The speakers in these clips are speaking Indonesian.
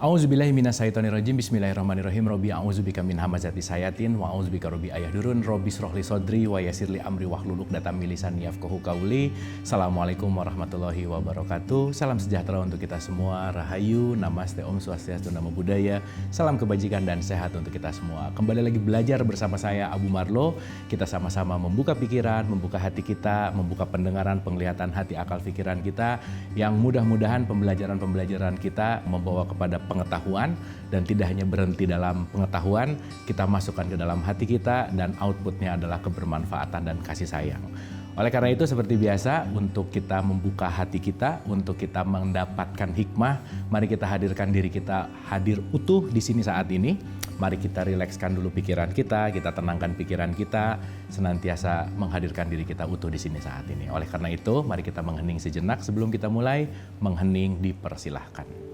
A'udzubillahi minasyaitonirrajim. Bismillahirrahmanirrahim. Robbi a'udzubika min hamazati sayatin wa a'udzubika robbi ayahdurun. Robbi shrahli sodri wa yassirli amri wahlul 'uqdatam min lisani yafqahu qauli. Assalamualaikum warahmatullahi wabarakatuh. Salam sejahtera untuk kita semua. Rahayu, namaste, om swastiastu, namo buddhaya. Salam kebajikan dan sehat untuk kita semua. Kembali lagi belajar bersama saya Abu Marlo. Kita sama-sama membuka pikiran, membuka hati kita, membuka pendengaran, penglihatan hati, akal pikiran kita, yang mudah-mudahan pembelajaran-pembelajaran kita membawa kepada pengetahuan, dan tidak hanya berhenti dalam pengetahuan, kita masukkan ke dalam hati kita dan outputnya adalah kebermanfaatan dan kasih sayang. Oleh karena itu, seperti biasa, untuk kita membuka hati kita, untuk kita mendapatkan hikmah, mari kita hadirkan diri kita hadir utuh di sini saat ini. Mari kita rilekskan dulu pikiran kita tenangkan pikiran kita, senantiasa menghadirkan diri kita utuh di sini saat ini. Oleh karena itu, mari kita menghening sejenak sebelum kita mulai. Menghening dipersilahkan.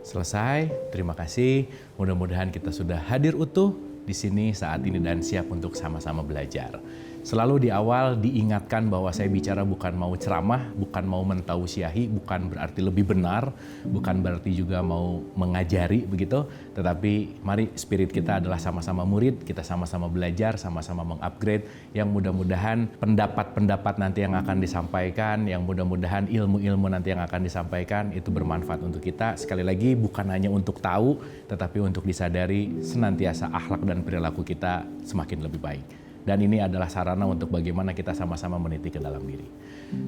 Selesai, terima kasih. Mudah-mudahan kita sudah hadir utuh di sini saat ini dan siap untuk sama-sama belajar. Selalu di awal diingatkan bahwa saya bicara bukan mau ceramah, bukan mau mentausiahi, bukan berarti lebih benar, bukan berarti juga mau mengajari begitu, tetapi mari spirit kita adalah sama-sama murid, kita sama-sama belajar, sama-sama mengupgrade, yang mudah-mudahan pendapat-pendapat nanti yang akan disampaikan, yang mudah-mudahan ilmu-ilmu nanti yang akan disampaikan itu bermanfaat untuk kita. Sekali lagi, bukan hanya untuk tahu, tetapi untuk disadari senantiasa akhlak dan perilaku kita semakin lebih baik. Dan ini adalah sarana untuk bagaimana kita sama-sama meniti ke dalam diri.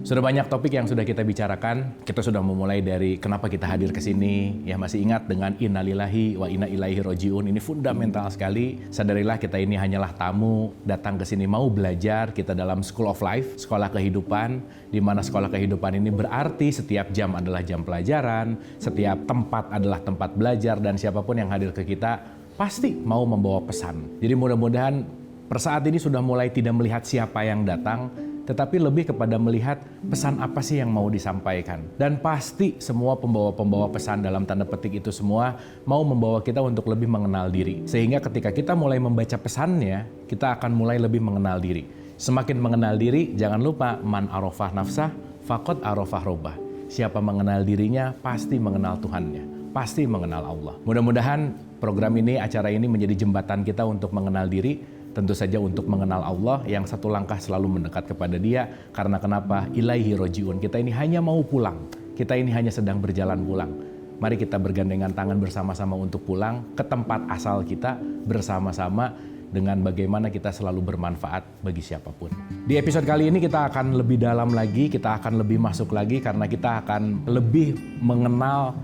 Sudah banyak topik yang sudah kita bicarakan. Kita sudah memulai dari kenapa kita hadir ke sini. Ya, masih ingat dengan innalillahi wa inna ilaihi rojiun. Ini fundamental sekali. Sadarilah kita ini hanyalah tamu datang ke sini mau belajar. Kita dalam school of life, sekolah kehidupan, di mana sekolah kehidupan ini berarti setiap jam adalah jam pelajaran, setiap tempat adalah tempat belajar, dan siapapun yang hadir ke kita pasti mau membawa pesan. Jadi mudah-mudahan per saat ini sudah mulai tidak melihat siapa yang datang, tetapi lebih kepada melihat pesan apa sih yang mau disampaikan. Dan pasti semua pembawa-pembawa pesan dalam tanda petik itu semua mau membawa kita untuk lebih mengenal diri. Sehingga ketika kita mulai membaca pesannya, kita akan mulai lebih mengenal diri. Semakin mengenal diri, jangan lupa man arafah nafsah faqad arafah robbah. Siapa mengenal dirinya pasti mengenal Tuhannya, pasti mengenal Allah. Mudah-mudahan program ini, acara ini menjadi jembatan kita untuk mengenal diri. Tentu saja untuk mengenal Allah yang satu langkah selalu mendekat kepada Dia. Karena kenapa? Ilaihi rojiun. Kita ini hanya mau pulang. Kita ini hanya sedang berjalan pulang. Mari kita bergandengan tangan bersama-sama untuk pulang ke tempat asal kita bersama-sama, dengan bagaimana kita selalu bermanfaat bagi siapapun. Di episode kali ini kita akan lebih dalam lagi, kita akan lebih masuk lagi, karena kita akan lebih mengenal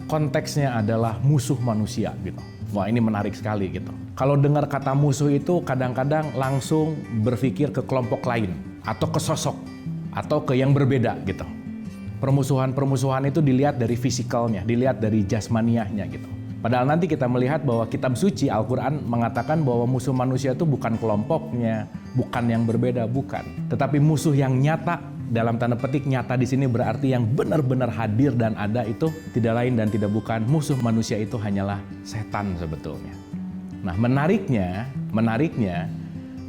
konteksnya adalah musuh manusia gitu. Wah, ini menarik sekali gitu. Kalau dengar kata musuh itu kadang-kadang langsung berpikir ke kelompok lain, atau ke sosok, atau ke yang berbeda gitu. Permusuhan-permusuhan itu dilihat dari fisikalnya, dilihat dari jasmaniahnya gitu. Padahal nanti kita melihat bahwa kitab suci Al-Quran mengatakan bahwa musuh manusia itu bukan kelompoknya, bukan yang berbeda, bukan. Tetapi musuh yang nyata, dalam tanda petik nyata di sini berarti yang benar-benar hadir dan ada, itu tidak lain dan tidak bukan, musuh manusia itu hanyalah setan sebetulnya. Nah, menariknya,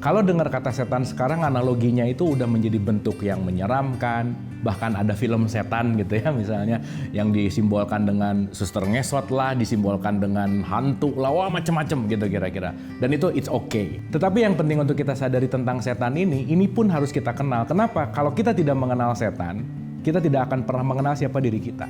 kalau dengar kata setan sekarang analoginya itu udah menjadi bentuk yang menyeramkan. Bahkan ada film setan gitu ya, misalnya yang disimbolkan dengan suster ngesot lah, disimbolkan dengan hantu lah, wah macam-macam gitu kira-kira. Dan itu it's okay. Tetapi yang penting untuk kita sadari tentang setan ini pun harus kita kenal. Kenapa? Kalau kita tidak mengenal setan, kita tidak akan pernah mengenal siapa diri kita.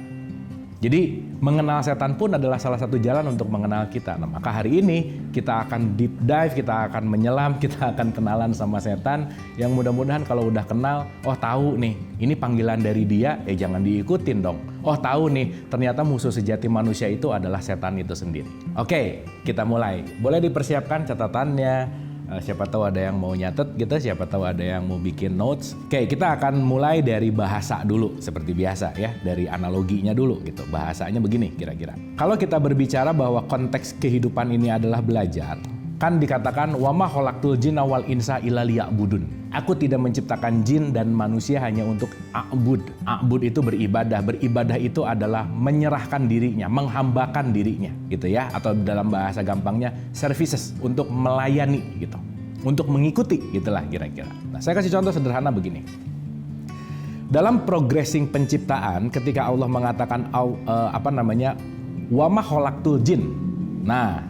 Jadi mengenal setan pun adalah salah satu jalan untuk mengenal kita. Nah, maka hari ini kita akan deep dive, kita akan menyelam, kita akan kenalan sama setan, yang mudah-mudahan kalau udah kenal, oh tahu nih, ini panggilan dari dia, jangan diikutin dong. Oh tahu nih, ternyata musuh sejati manusia itu adalah setan itu sendiri. Oke, kita mulai. Boleh dipersiapkan catatannya. Siapa tahu ada yang mau nyatet gitu, siapa tahu ada yang mau bikin notes. Oke, kita akan mulai dari bahasa dulu seperti biasa ya, dari analoginya dulu gitu. Bahasanya begini kira-kira. Kalau kita berbicara bahwa konteks kehidupan ini adalah belajar, Kan dikatakan wa ma khalaqtul jinna wal insa illa liya'budun. Aku tidak menciptakan jin dan manusia hanya untuk a'bud. A'bud itu beribadah. Beribadah itu adalah menyerahkan dirinya, menghambakan dirinya, gitu ya. Atau dalam bahasa gampangnya services, untuk melayani gitu. Untuk mengikuti, gitulah kira-kira. Nah, saya kasih contoh sederhana begini. Dalam progressing penciptaan, ketika Allah mengatakan wa ma khalaqtul jin. Nah,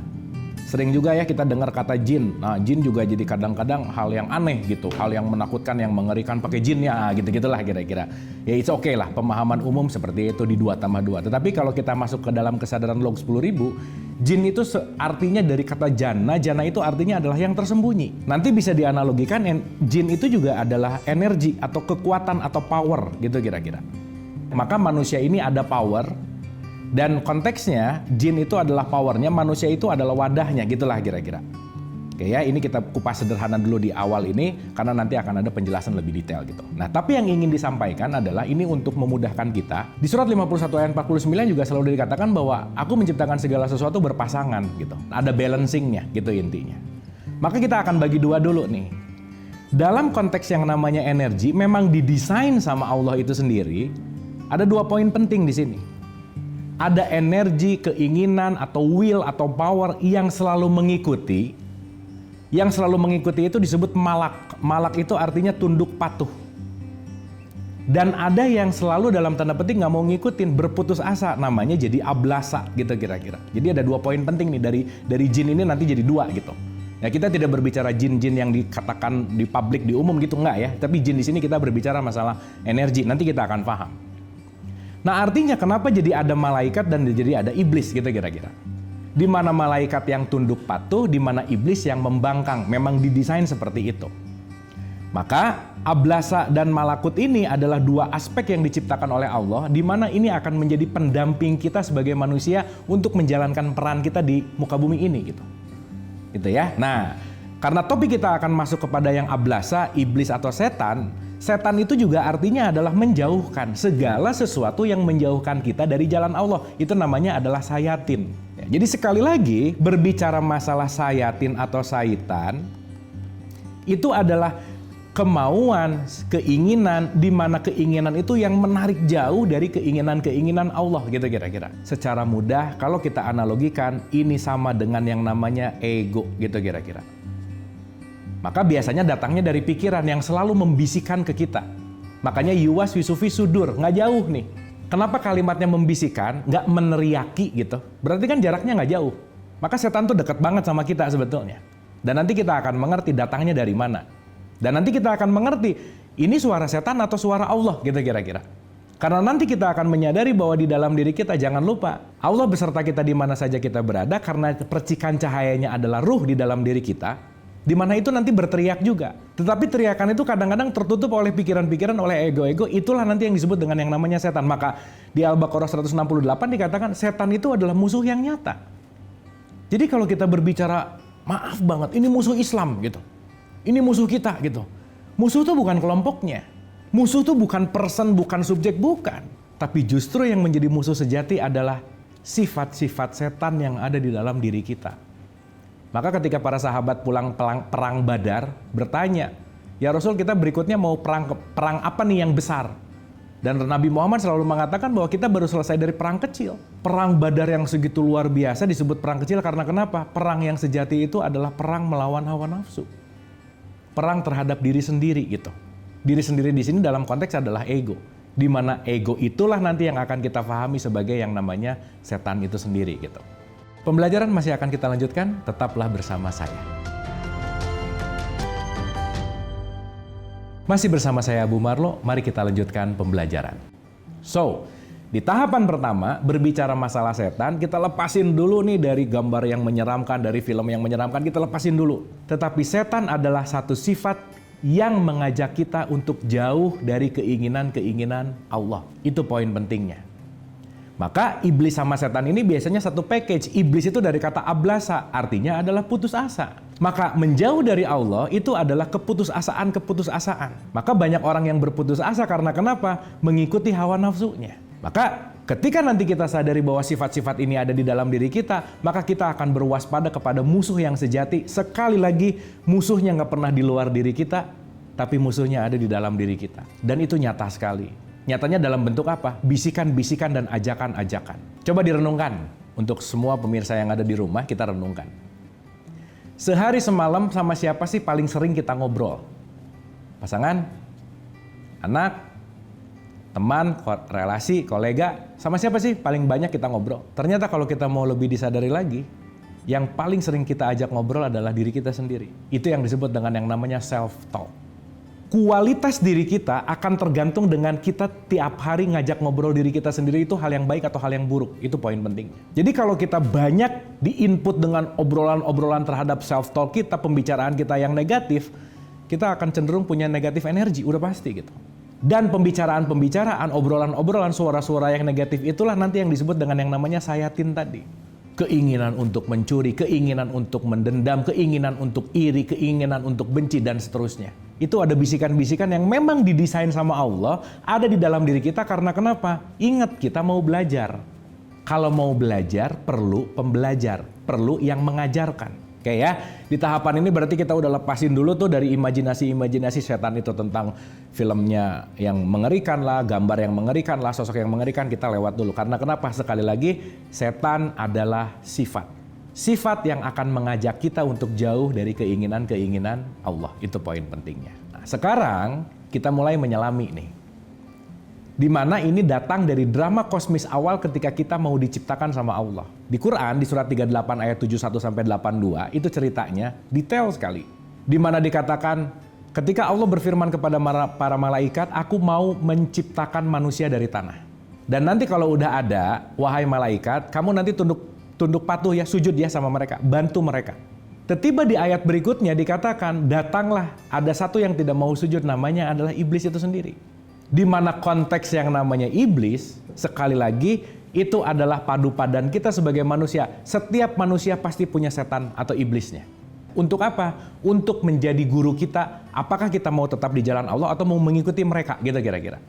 sering juga ya kita dengar kata jin. Nah, jin juga jadi kadang-kadang hal yang aneh gitu, hal yang menakutkan, yang mengerikan, pakai jin ya, gitu-gitulah kira-kira. Ya it's okay lah, pemahaman umum seperti itu di 2+2. Tetapi kalau kita masuk ke dalam kesadaran log 10.000, jin itu artinya dari kata jana. Jana itu artinya adalah yang tersembunyi. Nanti bisa dianalogikan, jin itu juga adalah energi atau kekuatan atau power gitu kira-kira. Maka manusia ini ada power. Dan konteksnya, jin itu adalah powernya, manusia itu adalah wadahnya, gitulah kira-kira. Oke ya, ini kita kupas sederhana dulu di awal ini, karena nanti akan ada penjelasan lebih detail gitu. Nah, tapi yang ingin disampaikan adalah ini untuk memudahkan kita. Di surat 51 ayat 49 juga selalu dikatakan bahwa aku menciptakan segala sesuatu berpasangan gitu. Ada balancingnya gitu intinya. Maka kita akan bagi dua dulu nih. Dalam konteks yang namanya energi, memang didesain sama Allah itu sendiri, ada 2 poin penting di sini. Ada energi, keinginan, atau will, atau power yang selalu mengikuti. Yang selalu mengikuti itu disebut malak. Malak itu artinya tunduk patuh. Dan ada yang selalu dalam tanda petik nggak mau ngikutin, berputus asa. Namanya jadi ablasa gitu kira-kira. Jadi ada 2 poin penting nih dari jin ini nanti jadi 2 gitu. Ya, kita tidak berbicara jin-jin yang dikatakan di publik, di umum gitu, enggak ya. Tapi jin di sini kita berbicara masalah energi. Nanti kita akan paham. Nah, artinya kenapa jadi ada malaikat dan jadi ada iblis gitu kira-kira. Di mana malaikat yang tunduk patuh, di mana iblis yang membangkang. Memang didesain seperti itu. Maka ablasa dan malakut ini adalah 2 aspek yang diciptakan oleh Allah, di mana ini akan menjadi pendamping kita sebagai manusia untuk menjalankan peran kita di muka bumi ini gitu. Gitu ya. Nah, karena topik kita akan masuk kepada yang ablasa, iblis atau setan. Setan itu juga artinya adalah menjauhkan segala sesuatu yang menjauhkan kita dari jalan Allah. Itu namanya adalah sayatin. Ya, jadi sekali lagi berbicara masalah sayatin atau syaitan itu adalah kemauan, keinginan, di mana keinginan itu yang menarik jauh dari keinginan-keinginan Allah gitu kira-kira. Secara mudah kalau kita analogikan ini sama dengan yang namanya ego gitu kira-kira. Maka biasanya datangnya dari pikiran yang selalu membisikkan ke kita. Makanya yuwas wisufi sudur, nggak jauh nih. Kenapa kalimatnya membisikkan, nggak meneriaki gitu? Berarti kan jaraknya nggak jauh. Maka setan tuh dekat banget sama kita sebetulnya. Dan nanti kita akan mengerti datangnya dari mana. Dan nanti kita akan mengerti ini suara setan atau suara Allah gitu kira-kira. Karena nanti kita akan menyadari bahwa di dalam diri kita, jangan lupa, Allah beserta kita di mana saja kita berada, karena percikan cahayanya adalah ruh di dalam diri kita. Di mana itu nanti berteriak juga. Tetapi teriakan itu kadang-kadang tertutup oleh pikiran-pikiran, oleh ego-ego. Itulah nanti yang disebut dengan yang namanya setan. Maka di Al-Baqarah 168 dikatakan setan itu adalah musuh yang nyata. Jadi kalau kita berbicara, maaf banget, ini musuh Islam gitu. Ini musuh kita gitu. Musuh itu bukan kelompoknya. Musuh itu bukan person, bukan subjek, bukan. Tapi justru yang menjadi musuh sejati adalah sifat-sifat setan yang ada di dalam diri kita. Maka ketika para sahabat pulang perang Badar bertanya, ya Rasul, kita berikutnya mau perang apa nih yang besar? Dan Nabi Muhammad selalu mengatakan bahwa kita baru selesai dari perang kecil. Perang Badar yang segitu luar biasa disebut perang kecil karena kenapa? Perang yang sejati itu adalah perang melawan hawa nafsu. Perang terhadap diri sendiri gitu. Diri sendiri di sini dalam konteks adalah ego. Di mana ego itulah nanti yang akan kita pahami sebagai yang namanya setan itu sendiri gitu. Pembelajaran masih akan kita lanjutkan, tetaplah bersama saya. Masih bersama saya Abu Marlo, mari kita lanjutkan pembelajaran. So, di tahapan pertama, berbicara masalah setan, kita lepasin dulu nih dari gambar yang menyeramkan, dari film yang menyeramkan, kita lepasin dulu. Tetapi setan adalah satu sifat yang mengajak kita untuk jauh dari keinginan-keinginan Allah. Itu poin pentingnya. Maka iblis sama setan ini biasanya satu package. Iblis itu dari kata ablasa, artinya adalah putus asa. Maka menjauh dari Allah itu adalah keputusasaan. Maka banyak orang yang berputus asa karena kenapa? Mengikuti hawa nafsunya. Maka Ketika nanti kita sadari bahwa sifat-sifat ini ada di dalam diri kita, maka kita akan berwaspada kepada musuh yang sejati. Sekali lagi, musuhnya nggak pernah di luar diri kita, tapi musuhnya ada di dalam diri kita. Dan itu nyata sekali. Nyatanya dalam bentuk apa? Bisikan-bisikan dan ajakan-ajakan. Coba direnungkan. Untuk semua pemirsa yang ada di rumah, kita renungkan. Sehari semalam sama siapa sih paling sering kita ngobrol? Pasangan? Anak? Teman, relasi, kolega, sama siapa sih paling banyak kita ngobrol? Ternyata kalau kita mau lebih disadari lagi, yang paling sering kita ajak ngobrol adalah diri kita sendiri. Itu yang disebut dengan yang namanya self-talk. Kualitas diri kita akan tergantung dengan kita tiap hari ngajak ngobrol diri kita sendiri itu hal yang baik atau hal yang buruk. Itu poin pentingnya. Jadi kalau kita banyak di-input dengan obrolan-obrolan terhadap self-talk kita, pembicaraan kita yang negatif, kita akan cenderung punya negatif energi, udah pasti gitu. Dan pembicaraan-pembicaraan, obrolan-obrolan, suara-suara yang negatif itulah nanti yang disebut dengan yang namanya sayatin tadi. Keinginan untuk mencuri, keinginan untuk mendendam, keinginan untuk iri, keinginan untuk benci, dan seterusnya. Itu ada bisikan-bisikan yang memang didesain sama Allah, ada di dalam diri kita karena kenapa? Ingat, kita mau belajar. Kalau mau belajar, perlu pembelajar, perlu yang mengajarkan. Oke ya, di tahapan ini berarti kita udah lepasin dulu tuh dari imajinasi-imajinasi setan itu tentang filmnya yang mengerikan lah, gambar yang mengerikan lah, sosok yang mengerikan, kita lewat dulu. Karena kenapa? Sekali lagi, setan adalah sifat. Sifat yang akan mengajak kita untuk jauh dari keinginan-keinginan Allah. Itu poin pentingnya. Nah, sekarang kita mulai menyelami nih. Di mana ini datang dari drama kosmis awal ketika kita mau diciptakan sama Allah. Di Quran, di surat 38 ayat 71 sampai 82, itu ceritanya detail sekali. Di mana dikatakan, ketika Allah berfirman kepada para malaikat, aku mau menciptakan manusia dari tanah. Dan nanti kalau udah ada, wahai malaikat, kamu nanti tunduk patuh ya, sujud ya sama mereka, bantu mereka. Tiba di ayat berikutnya dikatakan, datanglah, ada satu yang tidak mau sujud, namanya adalah iblis itu sendiri. Di mana konteks yang namanya iblis, sekali lagi, itu adalah padu padan kita sebagai manusia. Setiap manusia pasti punya setan atau iblisnya. Untuk apa? Untuk menjadi guru kita, apakah kita mau tetap di jalan Allah atau mau mengikuti mereka, gitu kira-kira.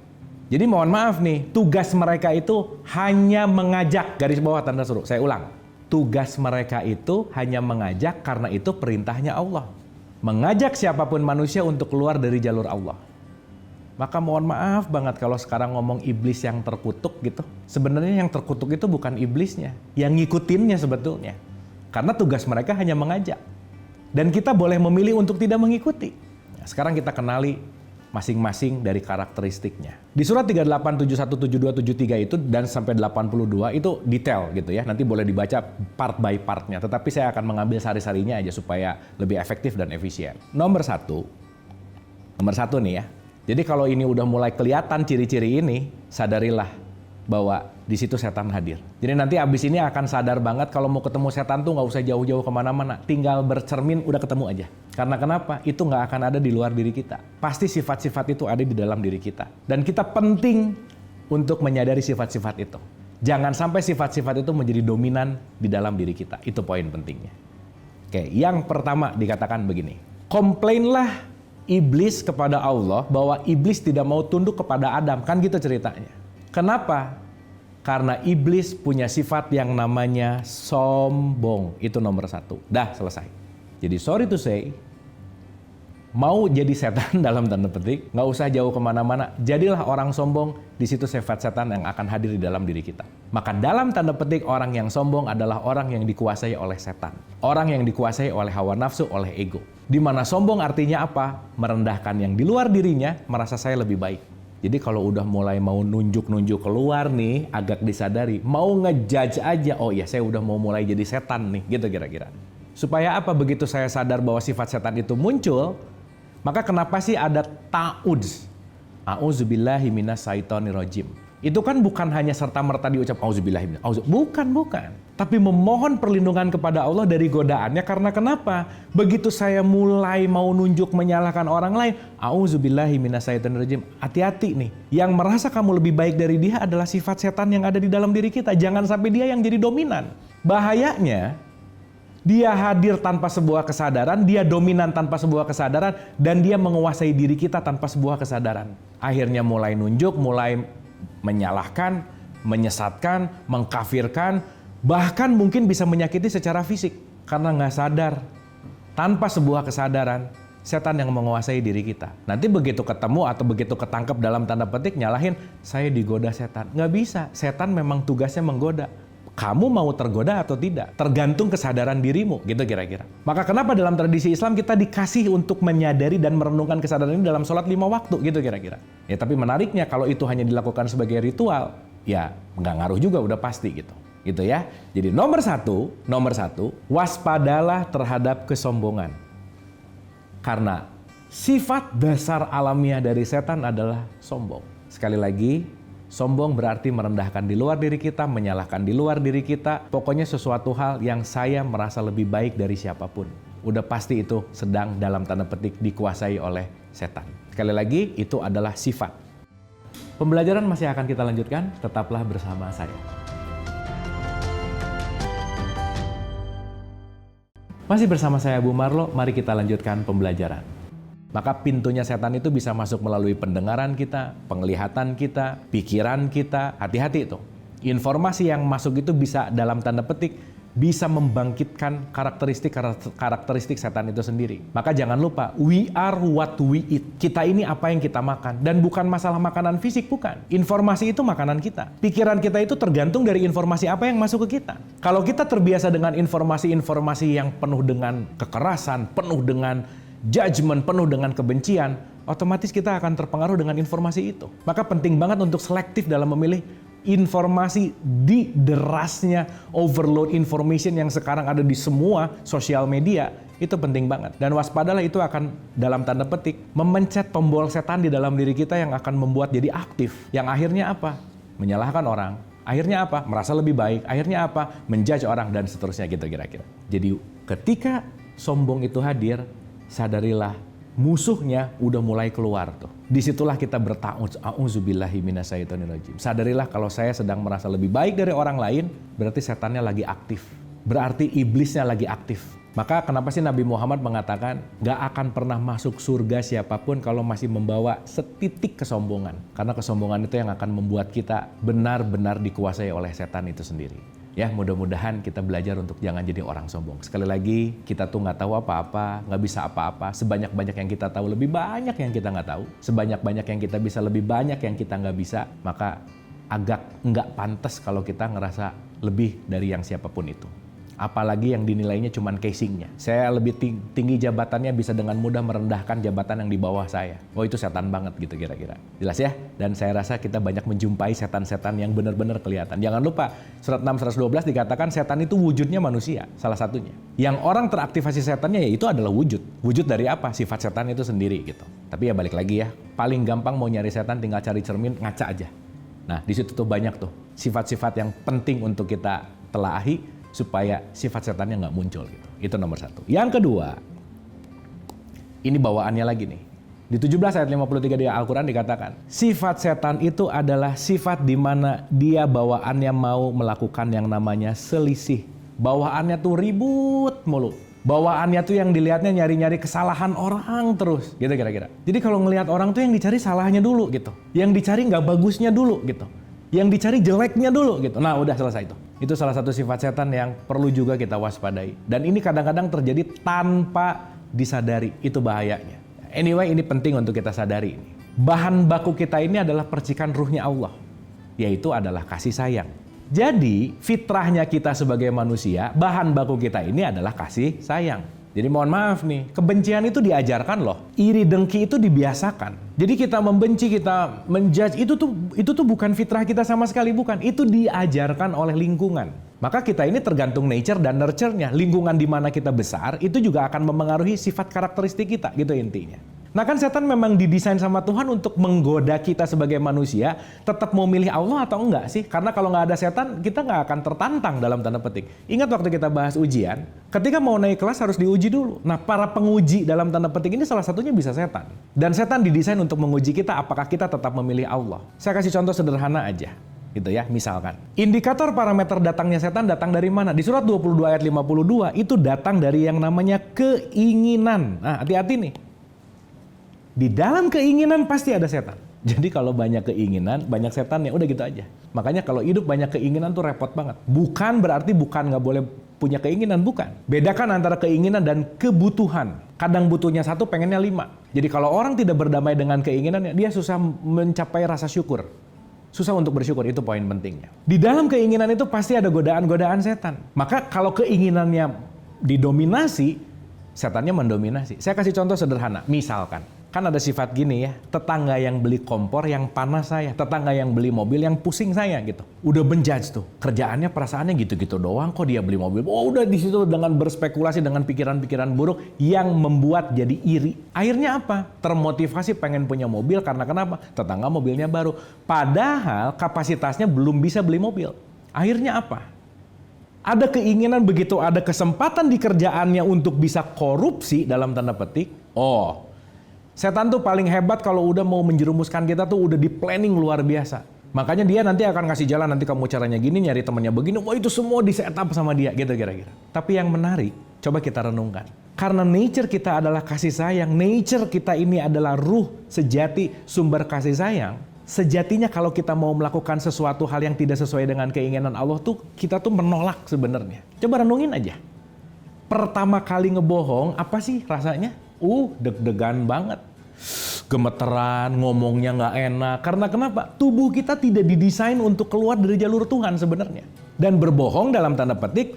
Jadi mohon maaf nih, tugas mereka itu hanya mengajak, garis bawah tanda seru, saya ulang. Tugas mereka itu hanya mengajak karena itu perintahnya Allah. Mengajak siapapun manusia untuk keluar dari jalur Allah. Maka mohon maaf banget kalau sekarang ngomong iblis yang terkutuk gitu. Sebenarnya yang terkutuk itu bukan iblisnya, yang ngikutinnya sebetulnya. Karena tugas mereka hanya mengajak. Dan kita boleh memilih untuk tidak mengikuti. Nah, sekarang kita kenali masing-masing dari karakteristiknya. Di surat 38, 71, 72, 73 itu dan sampai 82 itu detail gitu ya. Nanti boleh dibaca part by partnya. Tetapi saya akan mengambil sari-sarinya aja supaya lebih efektif dan efisien. Nomor satu nih ya. Jadi kalau ini udah mulai kelihatan ciri-ciri ini, sadarilah bahwa di situ setan hadir. Jadi nanti abis ini akan sadar banget kalau mau ketemu setan tuh nggak usah jauh-jauh kemana-mana. Tinggal bercermin udah ketemu aja. Karena kenapa? Itu nggak akan ada di luar diri kita. Pasti sifat-sifat itu ada di dalam diri kita. Dan kita penting untuk menyadari sifat-sifat itu. Jangan sampai sifat-sifat itu menjadi dominan di dalam diri kita. Itu poin pentingnya. Oke, yang pertama dikatakan begini. Komplainlah iblis kepada Allah bahwa iblis tidak mau tunduk kepada Adam. Kan gitu ceritanya. Kenapa? Karena iblis punya sifat yang namanya sombong. Itu nomor satu. Dah selesai. Jadi sorry to say, mau jadi setan dalam tanda petik, nggak usah jauh kemana-mana. Jadilah orang sombong, di situ sifat setan yang akan hadir di dalam diri kita. Maka dalam tanda petik orang yang sombong adalah orang yang dikuasai oleh setan. Orang yang dikuasai oleh hawa nafsu, oleh ego. Di mana sombong artinya apa? Merendahkan yang di luar dirinya, merasa saya lebih baik. Jadi kalau udah mulai mau nunjuk-nunjuk keluar nih, agak disadari, mau ngejudge aja, oh ya saya udah mau mulai jadi setan nih, gitu kira-kira. Supaya apa? Begitu saya sadar bahwa sifat setan itu muncul, maka kenapa sih ada ta'udz? A'udzubillahi minasyaitonirrajim. Itu kan bukan hanya serta-merta diucap auzubillahi bukan. Tapi memohon perlindungan kepada Allah dari godaannya. Karena kenapa? Begitu saya mulai mau nunjuk menyalahkan orang lain, auzubillahi minasyaitonirrajim. Hati-hati nih. Yang merasa kamu lebih baik dari dia adalah sifat setan yang ada di dalam diri kita. Jangan sampai dia yang jadi dominan. Bahayanya, dia hadir tanpa sebuah kesadaran, dia dominan tanpa sebuah kesadaran, dan dia menguasai diri kita tanpa sebuah kesadaran. Akhirnya mulai nunjuk, mulai menyalahkan, menyesatkan, mengkafirkan, bahkan mungkin bisa menyakiti secara fisik karena nggak sadar. Tanpa sebuah kesadaran, setan yang menguasai diri kita. Nanti begitu ketemu atau begitu ketangkep dalam tanda petik nyalahin, saya digoda setan. Nggak bisa, setan memang tugasnya menggoda. Kamu mau tergoda atau tidak? Tergantung kesadaran dirimu, gitu kira-kira. Maka kenapa dalam tradisi Islam kita dikasih untuk menyadari dan merenungkan kesadaran ini dalam sholat 5 waktu, gitu kira-kira. Ya tapi menariknya kalau itu hanya dilakukan sebagai ritual, ya nggak ngaruh juga, udah pasti gitu. Gitu ya. Jadi nomor satu, waspadalah terhadap kesombongan. Karena sifat dasar alamiah dari setan adalah sombong. Sekali lagi, sombong berarti merendahkan di luar diri kita, menyalahkan di luar diri kita. Pokoknya sesuatu hal yang saya merasa lebih baik dari siapapun. Udah pasti itu sedang dalam tanda petik dikuasai oleh setan. Sekali lagi, itu adalah sifat. Pembelajaran masih akan kita lanjutkan, tetaplah bersama saya. Masih bersama saya Bu Marlo, mari kita lanjutkan pembelajaran. Maka pintunya setan itu bisa masuk melalui pendengaran kita, penglihatan kita, pikiran kita. Hati-hati itu. Informasi yang masuk itu bisa dalam tanda petik bisa membangkitkan karakteristik setan itu sendiri. Maka jangan lupa, we are what we eat. Kita ini apa yang kita makan. Dan bukan masalah makanan fisik, bukan. Informasi itu makanan kita. Pikiran kita itu tergantung dari informasi apa yang masuk ke kita. Kalau kita terbiasa dengan informasi-informasi yang penuh dengan kekerasan, penuh dengan judgment, penuh dengan kebencian, otomatis kita akan terpengaruh dengan informasi itu. Maka penting banget untuk selektif dalam memilih informasi di derasnya overload information yang sekarang ada di semua sosial media. Itu penting banget. Dan waspadalah itu akan dalam tanda petik memencet tombol setan di dalam diri kita yang akan membuat jadi aktif. Yang akhirnya apa? Menyalahkan orang. Akhirnya apa? Merasa lebih baik. Akhirnya apa? Menjudge orang dan seterusnya gitu kira-kira. Jadi ketika sombong itu hadir, sadarilah musuhnya udah mulai keluar tuh. Disitulah kita berta'awudz, a'udzubillahi minasyaitonirrajim. Sadarilah kalau saya sedang merasa lebih baik dari orang lain, berarti setannya lagi aktif. Berarti iblisnya lagi aktif. Maka kenapa sih Nabi Muhammad mengatakan gak akan pernah masuk surga siapapun kalau masih membawa setitik kesombongan. Karena kesombongan itu yang akan membuat kita benar-benar dikuasai oleh setan itu sendiri. Ya, mudah-mudahan kita belajar untuk jangan jadi orang sombong. Sekali lagi, kita tuh nggak tahu apa-apa, nggak bisa apa-apa. Sebanyak-banyak yang kita tahu, lebih banyak yang kita nggak tahu. Sebanyak-banyak yang kita bisa, lebih banyak yang kita nggak bisa. Maka agak nggak pantas kalau kita ngerasa lebih dari yang siapapun itu. Apalagi yang dinilainya cuma casingnya. Saya lebih tinggi jabatannya bisa dengan mudah merendahkan jabatan yang di bawah saya. Oh itu setan banget gitu kira-kira. Jelas ya? Dan saya rasa kita banyak menjumpai setan-setan yang benar-benar kelihatan. Jangan lupa, surat 6:112 dikatakan setan itu wujudnya manusia, salah satunya. Yang orang teraktivasi setannya ya itu adalah wujud. Wujud dari apa? Sifat setan itu sendiri gitu. Tapi ya balik lagi ya, paling gampang mau nyari setan tinggal cari cermin, ngaca aja. Nah di situ tuh banyak tuh sifat-sifat yang penting untuk kita telaahi, supaya sifat setannya nggak muncul gitu. Itu nomor satu. Yang kedua, ini bawaannya lagi nih. Di 17 ayat 53 di Al-Quran dikatakan, sifat setan itu adalah sifat di mana dia bawaannya mau melakukan yang namanya selisih. Bawaannya tuh ribut mulu. Bawaannya tuh yang dilihatnya nyari-nyari kesalahan orang terus, gitu kira-kira. Jadi kalau ngelihat orang tuh yang dicari salahnya dulu gitu. Yang dicari nggak bagusnya dulu gitu. Yang dicari jeleknya dulu gitu. Nah udah selesai itu. Itu salah satu sifat setan yang perlu juga kita waspadai. Dan ini kadang-kadang terjadi tanpa disadari. Itu bahayanya. Anyway, ini penting untuk kita sadari. Bahan baku kita ini adalah percikan ruhnya Allah. Yaitu adalah kasih sayang. Jadi fitrahnya kita sebagai manusia, bahan baku kita ini adalah kasih sayang. Jadi mohon maaf nih, kebencian itu diajarkan loh. Iri dengki itu dibiasakan. Jadi kita membenci, kita menjudge, itu tuh bukan fitrah kita sama sekali, bukan. Itu diajarkan oleh lingkungan. Maka kita ini tergantung nature dan nurture-nya. Lingkungan di mana kita besar, itu juga akan memengaruhi sifat karakteristik kita, gitu intinya. Nah kan setan memang didesain sama Tuhan untuk menggoda kita sebagai manusia, tetap mau milih Allah atau enggak sih? Karena kalau nggak ada setan, kita nggak akan tertantang dalam tanda petik. Ingat waktu kita bahas ujian, ketika mau naik kelas harus diuji dulu. Nah para penguji dalam tanda petik ini salah satunya bisa setan. Dan setan didesain untuk menguji kita apakah kita tetap memilih Allah. Saya kasih contoh sederhana aja. Gitu ya, misalkan. Indikator parameter datangnya setan datang dari mana? Di surat 22 ayat 52 itu datang dari yang namanya keinginan. Nah hati-hati nih. Di dalam keinginan pasti ada setan. Jadi kalau banyak keinginan, banyak setan ya udah gitu aja. Makanya kalau hidup banyak keinginan tuh repot banget. Bukan berarti bukan nggak boleh punya keinginan, bukan. Bedakan antara keinginan dan kebutuhan. Kadang butuhnya 1, pengennya 5. Jadi kalau orang tidak berdamai dengan keinginannya, dia susah mencapai rasa syukur. Susah untuk bersyukur, itu poin pentingnya. Di dalam keinginan itu pasti ada godaan-godaan setan. Maka kalau keinginannya didominasi, setannya mendominasi. Saya kasih contoh sederhana. Misalkan, kan ada sifat gini ya, tetangga yang beli kompor yang panas saya, tetangga yang beli mobil yang pusing saya gitu. Udah menjudge tuh, kerjaannya perasaannya gitu-gitu doang kok dia beli mobil. Oh udah di situ dengan berspekulasi dengan pikiran-pikiran buruk yang membuat jadi iri. Akhirnya apa? Termotivasi pengen punya mobil karena kenapa? Tetangga mobilnya baru. Padahal kapasitasnya belum bisa beli mobil. Akhirnya apa? Ada keinginan begitu ada kesempatan di kerjaannya untuk bisa korupsi dalam tanda petik. Setan tuh paling hebat kalau udah mau menjerumuskan kita tuh udah di planning luar biasa. Makanya dia nanti akan ngasih jalan, nanti kamu caranya gini, nyari temannya begini, itu semua di setup sama dia gitu kira-kira. Tapi yang menarik, coba kita renungkan. Karena nature kita adalah kasih sayang, nature kita ini adalah ruh sejati sumber kasih sayang. Sejatinya kalau kita mau melakukan sesuatu hal yang tidak sesuai dengan keinginan Allah tuh, kita tuh menolak sebenarnya. Coba renungin aja. Pertama kali ngebohong, apa sih rasanya? Deg-degan banget. Gemeteran, ngomongnya nggak enak. Karena kenapa? Tubuh kita tidak didesain untuk keluar dari jalur Tuhan sebenarnya. Dan berbohong dalam tanda petik,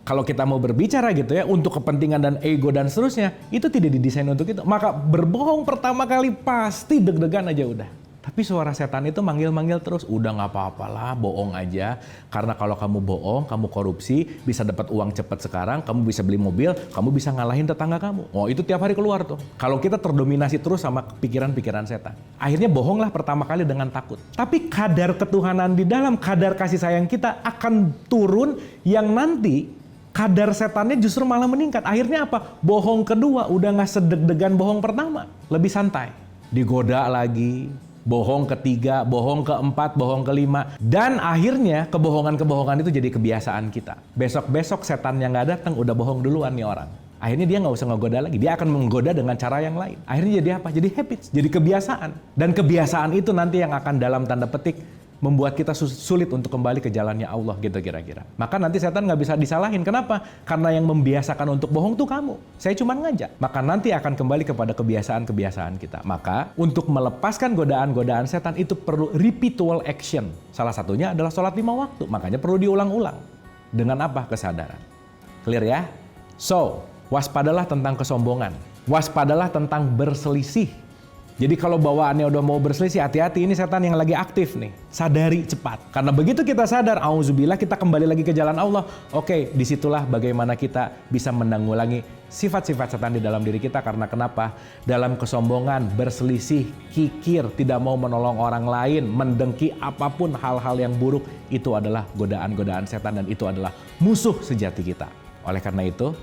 kalau kita mau berbicara gitu ya, untuk kepentingan dan ego dan seterusnya, itu tidak didesain untuk itu. Maka berbohong pertama kali pasti deg-degan aja udah. Tapi suara setan itu manggil-manggil terus, udah nggak apa-apalah, bohong aja. Karena kalau kamu bohong, kamu korupsi, bisa dapat uang cepat sekarang, kamu bisa beli mobil, kamu bisa ngalahin tetangga kamu. Itu tiap hari keluar tuh. Kalau kita terdominasi terus sama pikiran-pikiran setan. Akhirnya bohonglah pertama kali dengan takut. Tapi kadar ketuhanan di dalam, kadar kasih sayang kita akan turun yang nanti kadar setannya justru malah meningkat. Akhirnya apa? Bohong kedua udah nggak sedeg-degan bohong pertama. Lebih santai. Digoda lagi. Bohong ketiga, bohong keempat, bohong kelima. Dan akhirnya kebohongan-kebohongan itu jadi kebiasaan kita. Besok-besok setan yang nggak datang udah bohong duluan nih orang. Akhirnya dia nggak usah ngegoda lagi. Dia akan menggoda dengan cara yang lain. Akhirnya jadi apa? Jadi habits, jadi kebiasaan. Dan kebiasaan itu nanti yang akan dalam tanda petik membuat kita sulit untuk kembali ke jalannya Allah gitu kira-kira. Maka nanti setan nggak bisa disalahin. Kenapa? Karena yang membiasakan untuk bohong tuh kamu. Saya cuma ngajak. Maka nanti akan kembali kepada kebiasaan-kebiasaan kita. Maka untuk melepaskan godaan-godaan setan itu perlu repeatual action. Salah satunya adalah sholat 5 waktu. Makanya perlu diulang-ulang. Dengan apa? Kesadaran. Clear ya? So, waspadalah tentang kesombongan. Waspadalah tentang berselisih. Jadi kalau bawaannya udah mau berselisih, hati-hati, ini setan yang lagi aktif nih. Sadari cepat. Karena begitu kita sadar, auzubillah, kita kembali lagi ke jalan Allah. Oke, disitulah bagaimana kita bisa menanggulangi sifat-sifat setan di dalam diri kita. Karena kenapa? Dalam kesombongan, berselisih, kikir, tidak mau menolong orang lain, mendengki apapun hal-hal yang buruk, itu adalah godaan-godaan setan dan itu adalah musuh sejati kita. Oleh karena itu,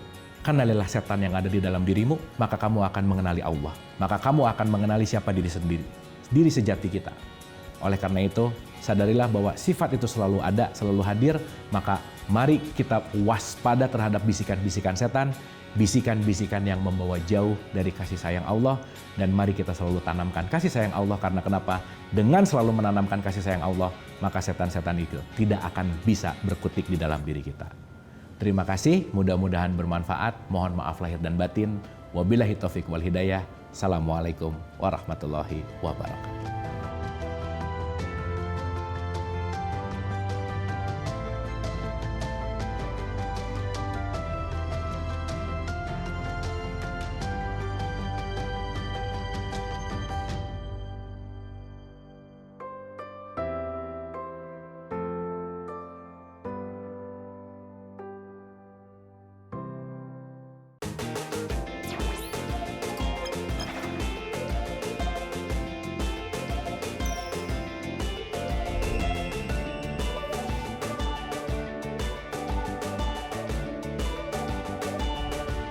kenalilah setan yang ada di dalam dirimu, maka kamu akan mengenali Allah. Maka kamu akan mengenali siapa diri sendiri, diri sejati kita. Oleh karena itu, sadarilah bahwa sifat itu selalu ada, selalu hadir, maka mari kita waspada terhadap bisikan-bisikan setan, bisikan-bisikan yang membawa jauh dari kasih sayang Allah, dan mari kita selalu tanamkan kasih sayang Allah. Karena kenapa? Dengan selalu menanamkan kasih sayang Allah, maka setan-setan itu tidak akan bisa berkutik di dalam diri kita. Terima kasih, mudah-mudahan bermanfaat. Mohon maaf lahir dan batin. Wabillahi taufiq wal hidayah. Assalamualaikum warahmatullahi wabarakatuh.